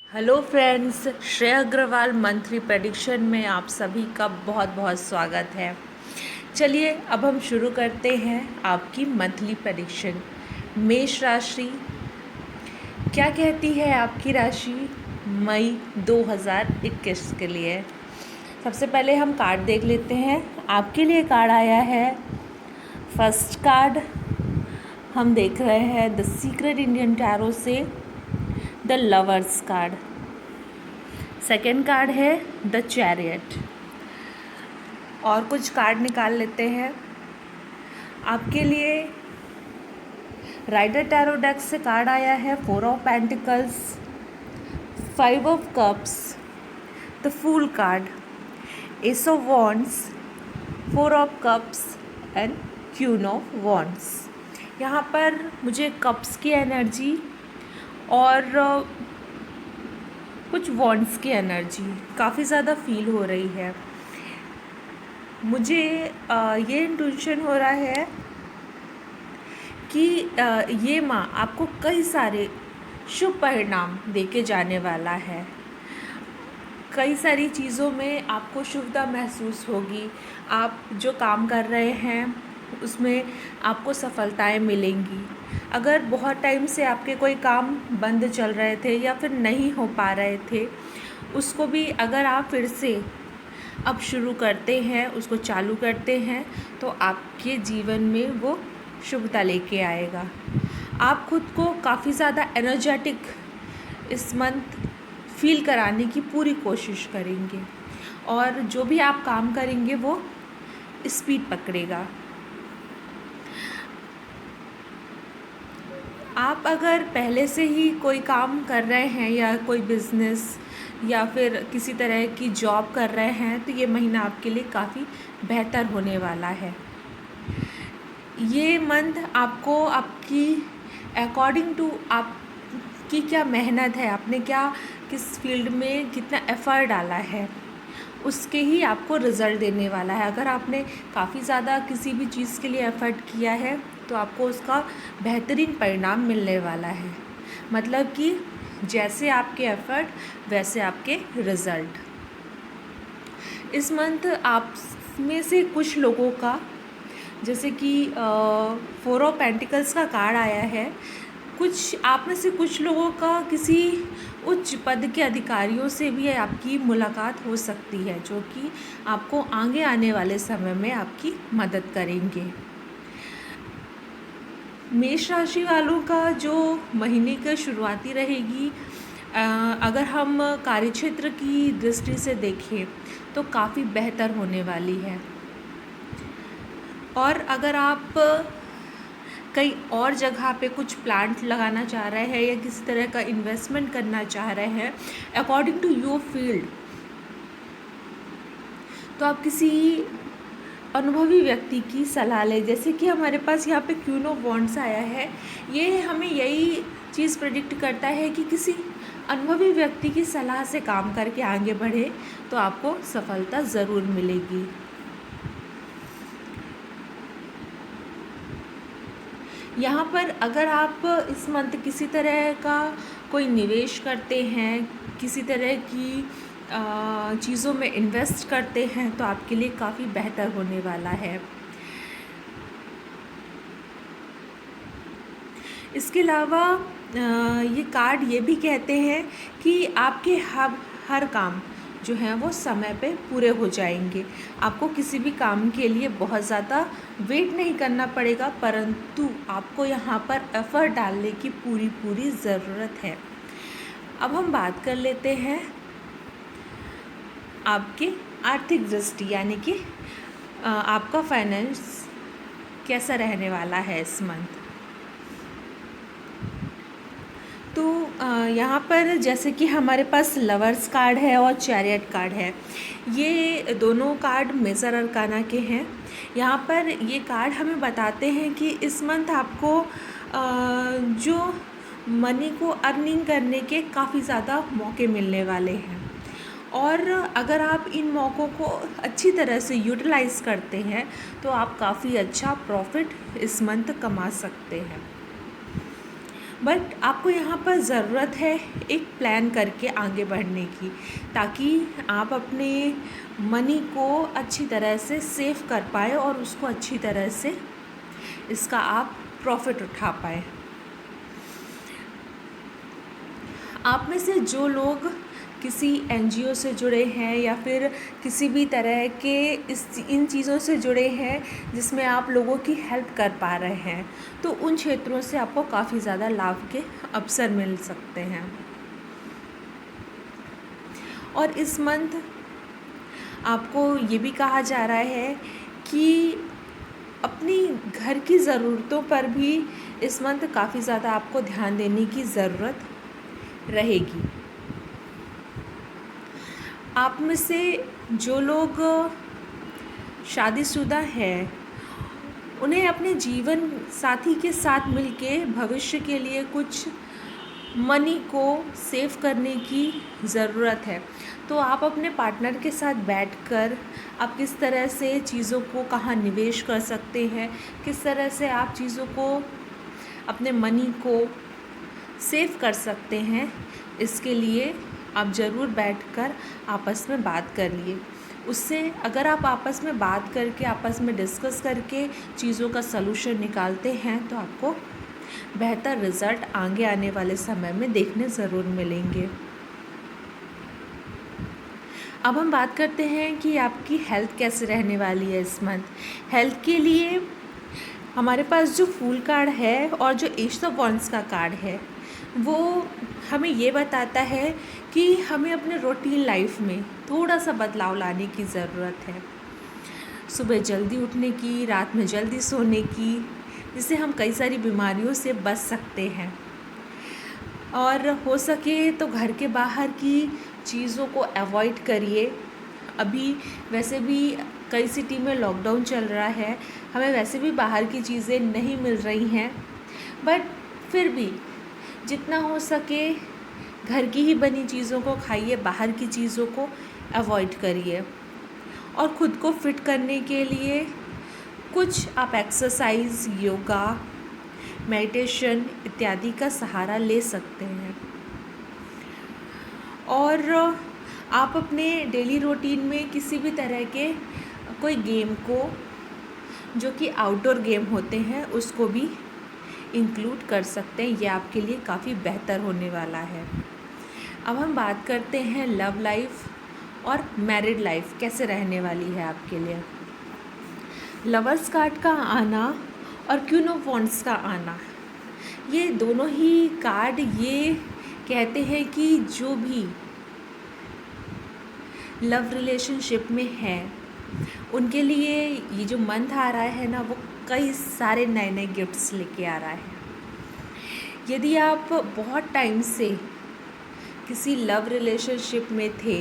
Hello friends, Shreya Agarwal monthly prediction में आप सभी का बहुत बहुत स्वागत है। चलिए अब हम शुरू करते हैं आपकी मंथली प्रेडिक्शन। मेष राशि क्या कहती है आपकी राशि मई 2021 के लिए। सबसे पहले हम कार्ड देख लेते हैं। आपके लिए कार्ड आया है फर्स्ट कार्ड। हम देख रहे हैं द सीक्रेट इंडियन टैरो से the lovers card. Second card है द चैरियट। और कुछ कार्ड निकाल लेते हैं आपके लिए। राइडर टैरो डेक से कार्ड आया है 4 of pentacles, 5 of cups, the fool card, ace of wands, 4 of cups and queen of wands. यहाँ पर मुझे कप्स की एनर्जी और कुछ वॉन्ड्स की एनर्जी काफ़ी ज़्यादा फील हो रही है। मुझे ये इंट्यूशन हो रहा है कि ये माह आपको कई सारे शुभ परिणाम देके जाने वाला है। कई सारी चीज़ों में आपको शुभता महसूस होगी। आप जो काम कर रहे हैं उसमें आपको सफलताएं मिलेंगी। अगर बहुत टाइम से आपके कोई काम बंद चल रहे थे या फिर नहीं हो पा रहे थे, उसको भी अगर आप फिर से अब शुरू करते हैं, उसको चालू करते हैं, तो आपके जीवन में वो शुभता लेके आएगा। आप खुद को काफ़ी ज़्यादा एनर्जेटिक इस मंथ फील कराने की पूरी कोशिश करेंगे और जो भी आप काम करेंगे वो स्पीड पकड़ेगा। आप अगर पहले से ही कोई काम कर रहे हैं या कोई बिज़नेस या फिर किसी तरह की जॉब कर रहे हैं, तो ये महीना आपके लिए काफ़ी बेहतर होने वाला है। ये मंथ आपको आपकी अकॉर्डिंग टू आपकी क्या मेहनत है, आपने क्या किस फील्ड में कितना एफ़र्ट डाला है, उसके ही आपको रिज़ल्ट देने वाला है। अगर आपने काफ़ी ज़्यादा किसी भी चीज़ के लिए एफ़र्ट किया है तो आपको उसका बेहतरीन परिणाम मिलने वाला है। मतलब कि जैसे आपके एफ़र्ट वैसे आपके रिज़ल्ट। इस मंथ आप में से कुछ लोगों का, जैसे कि 4 ऑफ पेंटिकल्स का कार्ड आया है, कुछ आप में से कुछ लोगों का किसी उच्च पद के अधिकारियों से भी आपकी मुलाकात हो सकती है, जो कि आपको आगे आने वाले समय में आपकी मदद करेंगे। मेष राशि वालों का जो महीने की शुरुआती रहेगी, अगर हम कार्यक्षेत्र की दृष्टि से देखें तो काफ़ी बेहतर होने वाली है। और अगर आप कई और जगह पे कुछ प्लांट लगाना चाह रहे हैं या किसी तरह का इन्वेस्टमेंट करना चाह रहे हैं अकॉर्डिंग टू योर फील्ड, तो आप किसी अनुभवी व्यक्ति की सलाह लें। जैसे कि हमारे पास यहाँ पे क्वीन ऑफ वॉन्ड्स आया है, ये हमें यही चीज़ प्रेडिक्ट करता है कि किसी अनुभवी व्यक्ति की सलाह से काम करके आगे बढ़े तो आपको सफलता ज़रूर मिलेगी। यहाँ पर अगर आप इस मंथ किसी तरह का कोई निवेश करते हैं, किसी तरह की चीज़ों में इन्वेस्ट करते हैं, तो आपके लिए काफ़ी बेहतर होने वाला है। इसके अलावा ये कार्ड ये भी कहते हैं कि आपके हर काम जो हैं वो समय पे पूरे हो जाएंगे। आपको किसी भी काम के लिए बहुत ज़्यादा वेट नहीं करना पड़ेगा, परंतु आपको यहाँ पर एफ़र्ट डालने की पूरी ज़रूरत है। अब हम बात कर लेते हैं आपके आर्थिक दृष्टि, यानी कि आपका फाइनेंस कैसा रहने वाला है इस मंथ। तो यहाँ पर जैसे कि हमारे पास लवर्स कार्ड है और चैरियट कार्ड है, ये दोनों कार्ड मेजर अरकाना के हैं। यहाँ पर ये कार्ड हमें बताते हैं कि इस मंथ आपको जो मनी को अर्निंग करने के काफ़ी ज़्यादा मौके मिलने वाले हैं और अगर आप इन मौक़ों को अच्छी तरह से यूटिलाइज़ करते हैं तो आप काफ़ी अच्छा प्रॉफिट इस मंथ कमा सकते हैं। बट आपको यहाँ पर ज़रूरत है एक प्लान करके आगे बढ़ने की, ताकि आप अपने मनी को अच्छी तरह से सेव कर पाए और उसको अच्छी तरह से इसका आप प्रॉफिट उठा पाए। आप में से जो लोग किसी एनजीओ से जुड़े हैं या फिर किसी भी तरह के इन चीज़ों से जुड़े हैं जिसमें आप लोगों की हेल्प कर पा रहे हैं, तो उन क्षेत्रों से आपको काफ़ी ज़्यादा लाभ के अवसर मिल सकते हैं। और इस मंथ आपको ये भी कहा जा रहा है कि अपनी घर की ज़रूरतों पर भी इस मंथ काफ़ी ज़्यादा आपको ध्यान देने की ज़रूरत रहेगी। आप में से जो लोग शादीशुदा हैं, उन्हें अपने जीवन साथी के साथ मिलके भविष्य के लिए कुछ मनी को सेव करने की ज़रूरत है। तो आप अपने पार्टनर के साथ बैठकर आप किस तरह से चीज़ों को कहाँ निवेश कर सकते हैं, किस तरह से आप चीज़ों को अपने मनी को सेव कर सकते हैं, इसके लिए आप ज़रूर बैठकर आपस में बात करिए। उससे अगर आप आपस में बात करके आपस में डिस्कस करके चीज़ों का सलूशन निकालते हैं तो आपको बेहतर रिज़ल्ट आगे आने वाले समय में देखने ज़रूर मिलेंगे। अब हम बात करते हैं कि आपकी हेल्थ कैसे रहने वाली है इस मंथ। हेल्थ के लिए हमारे पास जो फूल कार्ड है और जो एज ऑफ वॉन्ड्स का कार्ड है, वो हमें ये बताता है कि हमें अपने रूटीन लाइफ में थोड़ा सा बदलाव लाने की ज़रूरत है। सुबह जल्दी उठने की, रात में जल्दी सोने की, जिससे हम कई सारी बीमारियों से बच सकते हैं। और हो सके तो घर के बाहर की चीज़ों को अवॉइड करिए। अभी वैसे भी कई सिटी में लॉकडाउन चल रहा है, हमें वैसे भी बाहर की चीज़ें नहीं मिल रही हैं, बट फिर भी जितना हो सके घर की ही बनी चीज़ों को खाइए, बाहर की चीज़ों को अवॉइड करिए। और ख़ुद को फिट करने के लिए कुछ आप एक्सरसाइज, योगा, मेडिटेशन इत्यादि का सहारा ले सकते हैं। और आप अपने डेली रूटीन में किसी भी तरह के कोई गेम को, जो कि आउटडोर गेम होते हैं, उसको भी इंक्लूड कर सकते हैं। ये आपके लिए काफ़ी बेहतर होने वाला है। अब हम बात करते हैं लव लाइफ और मैरिड लाइफ कैसे रहने वाली है आपके लिए। लवर्स कार्ड का आना और क्वीन ऑफ वॉन्ड्स का आना, ये दोनों ही कार्ड ये कहते हैं कि जो भी लव रिलेशनशिप में है उनके लिए ये जो मंथ आ रहा है ना, वो कई सारे नए नए गिफ्ट्स लेके आ रहा है। यदि आप बहुत टाइम से किसी लव रिलेशनशिप में थे,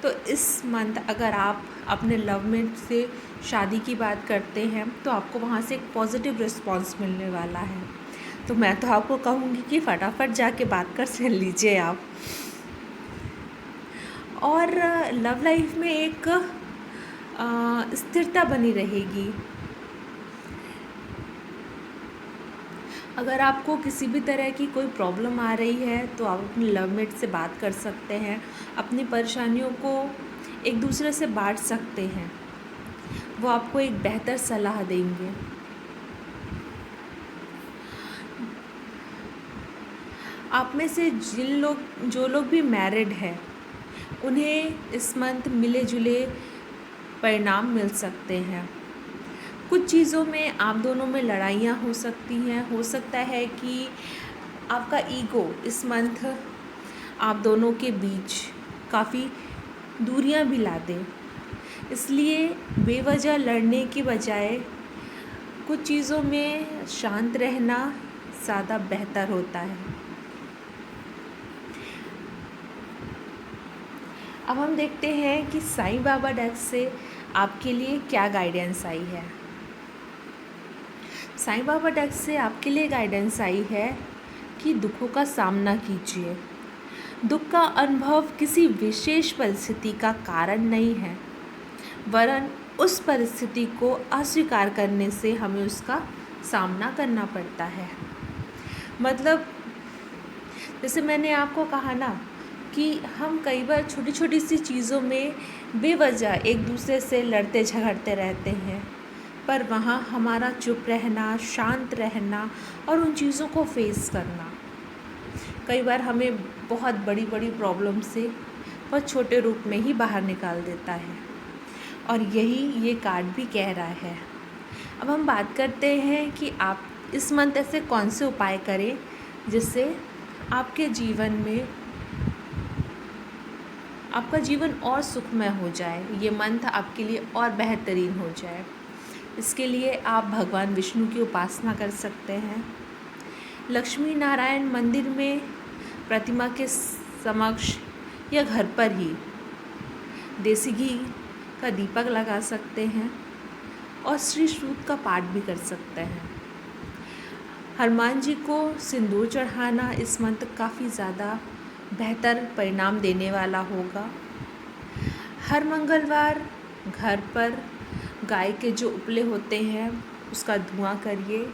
तो इस मंथ अगर आप अपने लव मेट से शादी की बात करते हैं तो आपको वहाँ से एक पॉजिटिव रिस्पांस मिलने वाला है। तो मैं तो आपको कहूँगी कि फटाफट जाके बात कर सुन लीजिए आप। और लव लाइफ में एक स्थिरता बनी रहेगी। अगर आपको किसी भी तरह की कोई प्रॉब्लम आ रही है तो आप अपने लवमेट से बात कर सकते हैं, अपनी परेशानियों को एक दूसरे से बांट सकते हैं, वो आपको एक बेहतर सलाह देंगे। आप में से जो लोग भी मैरिड हैं, उन्हें इस मंथ मिले जुले परिणाम मिल सकते हैं। कुछ चीज़ों में आप दोनों में लड़ाइयाँ हो सकती हैं। हो सकता है कि आपका ईगो इस मंथ आप दोनों के बीच काफ़ी दूरियां भी ला दे, इसलिए बेवजह लड़ने की बजाय कुछ चीज़ों में शांत रहना ज़्यादा बेहतर होता है। अब हम देखते हैं कि साईं बाबा डेक से आपके लिए क्या गाइडेंस आई है। साईं बाबा डेक से आपके लिए गाइडेंस आई है कि दुखों का सामना कीजिए। दुख का अनुभव किसी विशेष परिस्थिति का कारण नहीं है, वरन उस परिस्थिति को अस्वीकार करने से हमें उसका सामना करना पड़ता है। मतलब जैसे मैंने आपको कहा ना कि हम कई बार छोटी छोटी सी चीज़ों में बेवजह एक दूसरे से लड़ते झगड़ते रहते हैं, पर वहाँ हमारा चुप रहना, शांत रहना और उन चीज़ों को फेस करना कई बार हमें बहुत बड़ी बड़ी प्रॉब्लम से बहुत छोटे रूप में ही बाहर निकाल देता है। और यही ये कार्ड भी कह रहा है। अब हम बात करते हैं कि आप इस मंथ ऐसे कौन से उपाय करें जिससे आपके जीवन में आपका जीवन और सुखमय हो जाए, ये मंथ आपके लिए और बेहतरीन हो जाए। इसके लिए आप भगवान विष्णु की उपासना कर सकते हैं। लक्ष्मी नारायण मंदिर में प्रतिमा के समक्ष या घर पर ही देसी घी का दीपक लगा सकते हैं और श्री सूक्त का पाठ भी कर सकते हैं। हनुमान जी को सिंदूर चढ़ाना इस मंथ काफ़ी ज़्यादा बेहतर परिणाम देने वाला होगा। हर मंगलवार घर पर गाय के जो उपले होते हैं उसका धुआं करिए।